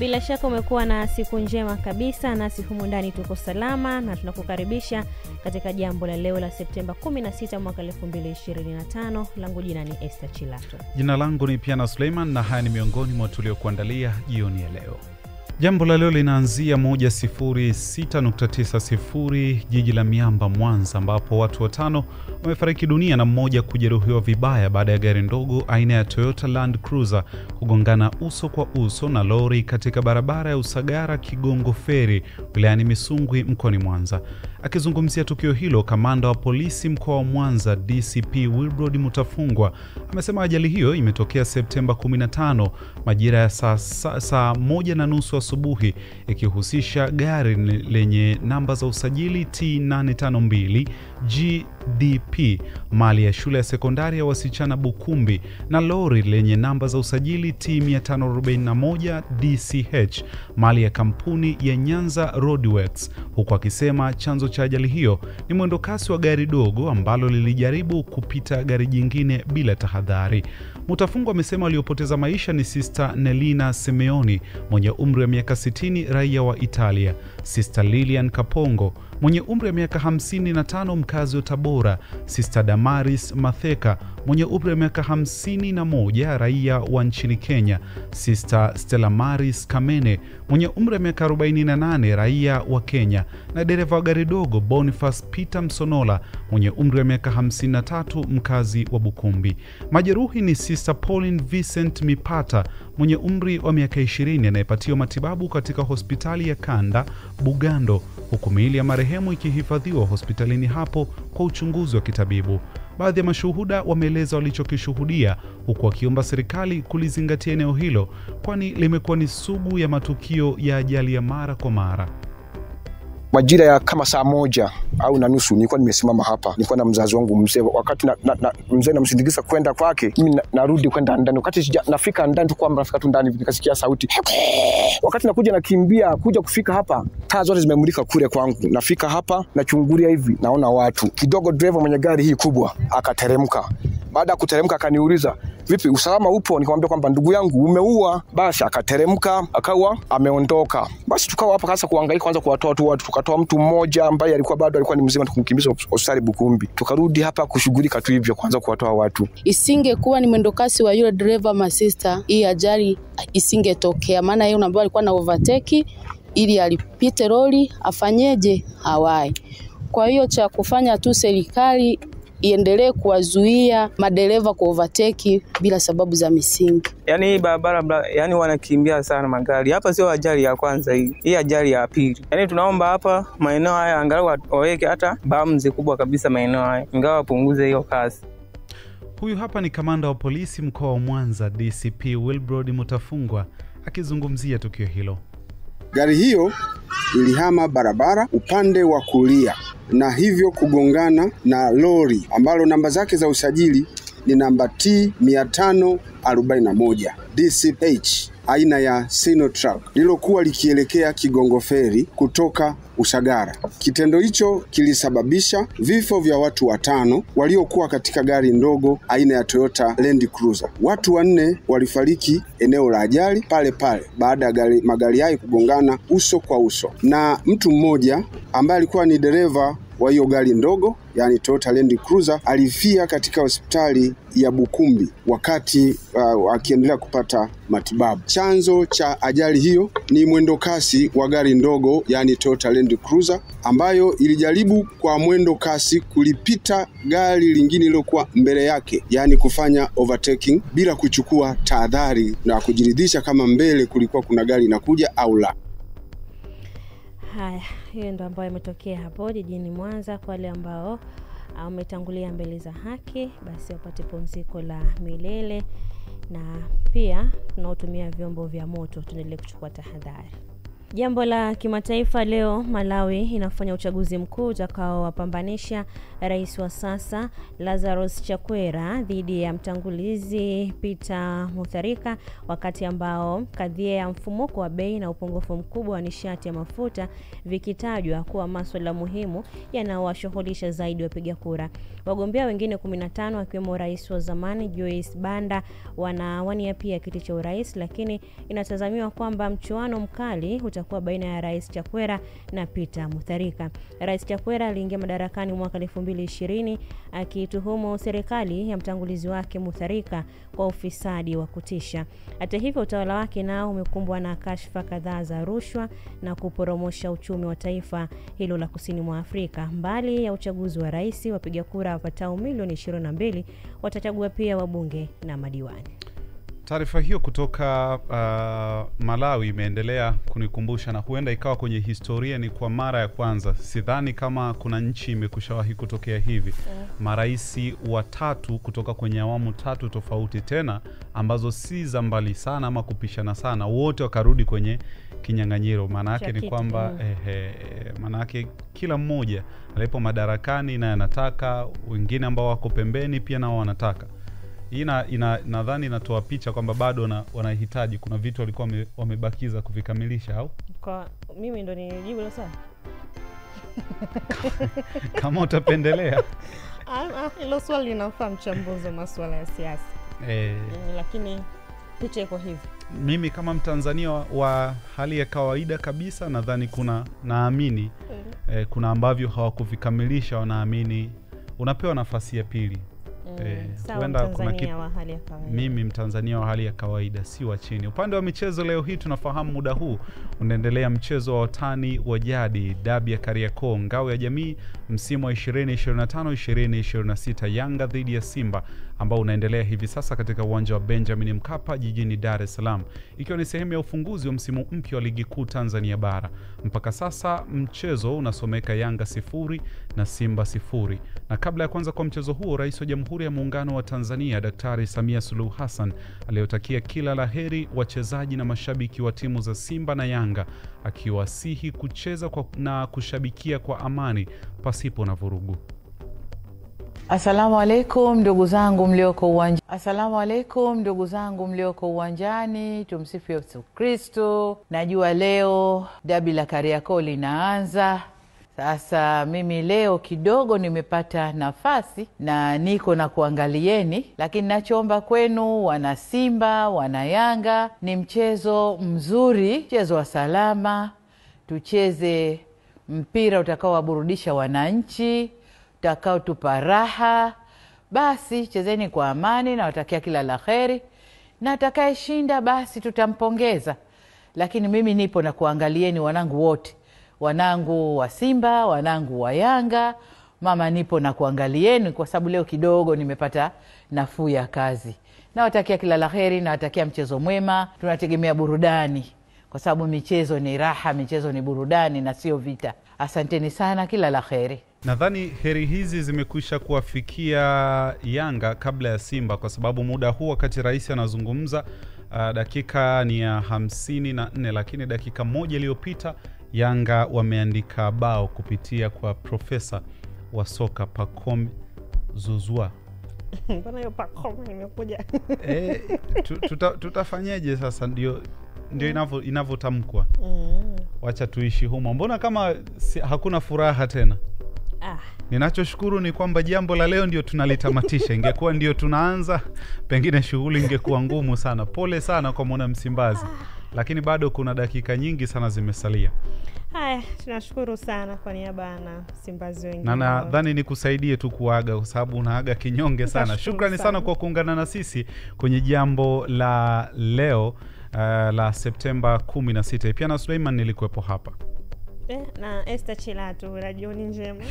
Bila shaka umekuwa na siku njema kabisa, nasi humu ndani tuko salama na tunakukaribisha katika jambo la leo la Septemba 16 mwaka 2025. Langu jina ni Esther Chilato. Jina langu ni Piana Suleiman na haya ni miongoni mwa tuliokuandalia jioni ya leo. Jambo la leo linaanzia 106.90 jiji la Miamba Mwanza, ambapo watu 5 wamefariki dunia na mmoja kujeruhiwa vibaya baada ya gari ndogo aina ya Toyota Land Cruiser kugongana uso kwa uso na lori katika barabara ya Usagara Kigongo Ferry wilayani Misungwi mkoani Mwanza. Akizungumzia tukio hilo, kamanda wa polisi mkoa wa Mwanza DCP Wilbrod Mutafungwa amesema ajali hiyo imetokea Septemba 15 majira ya saa 1:30 asubuhi, ikihusisha gari lenye namba za usajili T852 GDP mali ya shule ya sekondari ya wasichana Bukumbi na lori lenye namba za usajili T541 DCH mali ya kampuni ya Nyanza Roadworks, huku akisema chanzo cha ajali hiyo ni mwendo kasi wa gari dogo ambalo lilijaribu kupita gari jingine bila tahadhari. Mutafungwa amesema waliopoteza maisha ni Sister Nelina Simeoni mwenye umri wa miaka 60 raia wa Italia, Sister Lilian Kapongo mwenye umri wa miaka 55 mkazi wa Tabora, Sister Damaris Matheka mwenye umri wa miaka 51 raia wa nchini Kenya, Sister Stella Maris Kamene mwenye umri wa miaka 48 raia wa Kenya, na dereva wa gari dogo Boniface Peter Msonola mwenye umri wa miaka 53 mkazi wa Bukumbi. Majeruhi ni Sister Pauline Vincent Mipata mwenye umri wa miaka 20 anayepatiwa matibabu katika hospitali ya Kanda Bugando, huku miili ya marehemu ikihifadhiwa hospitalini hapo kwa uchunguzi wa kitabibu. Baadhi ya mashuhuda wameeleza walichokishuhudia, huku wakiomba serikali kulizingatia eneo hilo kwani limekuwa ni sugu ya matukio ya ajali ya mara kwa mara. Majira ya kama saa 1:30 nilikuwa nimesimama hapa, nilikuwa na mzazi wangu mzee. Wakati mzee namsindikiza kwenda kwake, mimi narudi kwenda ndani. Wakati nafika ndani tu kwamba nafika tu ndani, nikasikia sauti. Wakati nakuja nakimbia kuja kufika hapa, taa zote zimemulika kule kwangu. Nafika hapa nachungulia hivi, naona watu. Kidogo driver mwenye gari hii kubwa akateremka. Baada ya kuteremka akaniuliza, "Vipi, usalama upo?" Nikamwambia kwamba ndugu yangu umeua. Basi akateremka akawa ameondoka. Basi tukawa hapa kwanza kuhangaika kwanza kuwatoa tu watu. Tukatoa mtu mmoja ambaye alikuwa ni mzima, tukumkimbiza hospitali Bukumbi. Tukarudi hapa kushughulika tu hivyo kwanza kuwatoa watu. Isingekuwa ni mwendokasi wa yule driver masista, hii ajali isingetokea, maana yeye unaambiwa alikuwa na overtake ili alipite lori afanyeje hawai. Kwa hiyo cha kufanya tu serikali iendelee kuwazuia madereva ku overtake bila sababu za misingi. Hii barabara wanakimbia sana magari. Hapa sio ajali ya kwanza hii. Hii ajali ya pili. Tunaomba hapa maeneo haya angalau waweke hata bamzi kubwa kabisa maeneo haya, ingawa wapunguze hiyo kasi. Huyu hapa ni kamanda wa polisi mkoa wa Mwanza DCP Wilbrod Mutafungwa akizungumzia tukio hilo. Gari hiyo ilihama barabara upande wa kulia na hivyo kugongana na lori ambalo namba zake za usajili ni namba T541 DCH aina ya Sinotruk lilokuwa likielekea Kigongo Ferry kutoka Usagara. Kitendo hicho kilisababisha vifo vya watu 5 waliokuwa katika gari ndogo aina ya Toyota Land Cruiser. Watu 4 walifariki eneo la ajali pale pale baada ya magari hayo kugongana uso kwa uso, na mtu mmoja ambaye alikuwa ni dereva wa hiyo gari ndogo Toyota Land Cruiser alifia katika hospitali ya Bukumbi wakati akiendelea kupata matibabu. Chanzo cha ajali hiyo ni mwendo kasi wa gari ndogo Toyota Land Cruiser ambayo ilijaribu kwa mwendo kasi kulipita gari lingine lilokuwa mbele yake, kufanya overtaking bila kuchukua tahadhari na kujiridhisha kama mbele kulikuwa kuna gari inakuja au la. Haya, hiyo ndio ambayo imetokea hapo jijini Mwanza. Kwa wale ambao umetangulia mbele za haki, basi wapate pumziko la milele, na pia tunaotumia vyombo vya moto tuendelee kuchukua tahadhari. Jambo la kimataifa leo, Malawi inafanya uchaguzi mkuu utakaowapambanisha rais wa sasa Lazarus Chakwera dhidi ya mtangulizi Peter Mutharika, wakati ambao kadhia ya mfumuko wa bei na upungufu mkubwa wa nishati ya mafuta vikitajwa kuwa masuala muhimu yanayowashughulisha zaidi wapiga kura. Wagombea wengine 15 akiwemo rais wa zamani Joyce Banda wanawania pia kiti cha urais, lakini inatazamiwa kwamba mchuano mkali utakuwa baina ya Rais Chakwera na Peter Mutharika. Rais Chakwera aliingia madarakani mwaka 2020 akituhumu serikali ya mtangulizi wake Mutharika kwa ufisadi wa kutisha. Hata hivyo, utawala wake nao umekumbwa na kashfa kadhaa za rushwa na kuporomosha uchumi wa taifa hilo la kusini mwa Afrika. Mbali ya uchaguzi wa rais, wapiga kura wapatao milioni 22 watachagua pia wabunge na madiwani. Taarifa hiyo kutoka Malawi imeendelea kunikumbusha, na huenda ikawa kwenye historia ni kwa mara ya kwanza. Sidhani kama kuna nchi imekushawahi kutokea hivi. Maraisi watatu kutoka kwenye awamu tatu tofauti, tena ambazo si za mbali sana ama kupishana sana, wote wakarudi kwenye kinyang'anyiro. Maana yake ni kwamba maana yake kila mmoja alipo madarakani na anataka, wengine ambao wako pembeni pia nao wanataka. Hii nadhani inatoa picha kwamba bado wanahitaji, kuna vitu walikuwa wamebakiza kuvikamilisha. Au kwa mimi ndo nijibu la swali kama utapendelea. Hilo swali linafaa mchambuzi wa masuala ya siasa. Lakini picha iko hivi. Mimi kama Mtanzania wa hali ya kawaida kabisa, nadhani naamini kuna ambavyo hawakuvikamilisha, wanaamini unapewa nafasi ya pili. Huenda kuna mimi Mtanzania wa hali ya kawaida, si wa chini. Upande wa michezo leo hii tunafahamu muda huu unaendelea mchezo wa watani wa jadi, dabi ya Kariakoo, ngao ya jamii, msimu wa 2025-2026, Yanga dhidi ya Simba, ambao unaendelea hivi sasa katika uwanja wa Benjamin Mkapa jijini Dar es Salaam, ikiwa ni sehemu ya ufunguzi wa msimu mpya wa ligi kuu Tanzania bara. Mpaka sasa mchezo unasomeka Yanga 0 na Simba 0. Na kabla ya kwanza kwa mchezo huo, Rais wa Jamhuri ya Muungano wa Tanzania Daktari Samia Suluhu Hassan aliyotakia kila laheri wachezaji na mashabiki wa timu za Simba na Yanga, akiwasihi kucheza na kushabikia kwa amani pasipo na vurugu. Asalamu alaikum ndugu zangu mlioko uwanjani. Asalamu alaikum ndugu zangu mlioko uwanjani. Tumsifu Yesu Kristo. Najua leo dabi la Kariakoo linaanza. Sasa mimi leo kidogo nimepata nafasi na niko na kuangalieni, lakini nachoomba kwenu wana Simba, wana Yanga, ni mchezo mzuri, mchezo wa salama. Tucheze mpira utakao waburudisha wananchi, utakao tupa raha. Basi chezeni kwa amani na watakia kila la kheri, na atakayeshinda basi tutampongeza. Lakini mimi nipo na kuangalieni wanangu wote, wanangu wa Simba, wanangu wa Yanga. Mama nipo na kuangalieni kwa sababu leo kidogo nimepata nafuu ya kazi. Na watakia kila la kheri, na watakia mchezo mwema. Tunategemea burudani kwa sababu michezo ni raha, michezo ni burudani na sio vita. Asanteni sana, kila la kheri. Nadhani heri hizi zimekwisha kuwafikia Yanga kabla ya Simba, kwa sababu muda huu wakati rais anazungumza dakika ni ya 54, lakini dakika moja iliyopita Yanga wameandika bao kupitia kwa profesa wa soka Pacome Zouzoua. Mbona hiyo Pacome imekuja? Tutafanyaje sasa, ndio inavyotamkwa. Wacha tuishi humo. Mbona kama hakuna furaha tena? Ninachoshukuru ni kwamba jambo la leo ndio tunalitamatisha. Ingekuwa ndio tunaanza, pengine shughuli ingekuwa ngumu sana. Pole sana kwa mwana Msimbazi. Lakini bado kuna dakika nyingi sana zimesalia. Haya, tunashukuru sana kwa niaba na Simbazi wengine. Na nadhani nikusaidie tu kuaga kwa sababu unaaga kinyonge sana. Shukrani sana kwa kuungana na sisi kwenye jambo la leo la Septemba 16. Pia na Suleiman nilikuwepo hapa. Na Esther Chilatu, Radio Njema.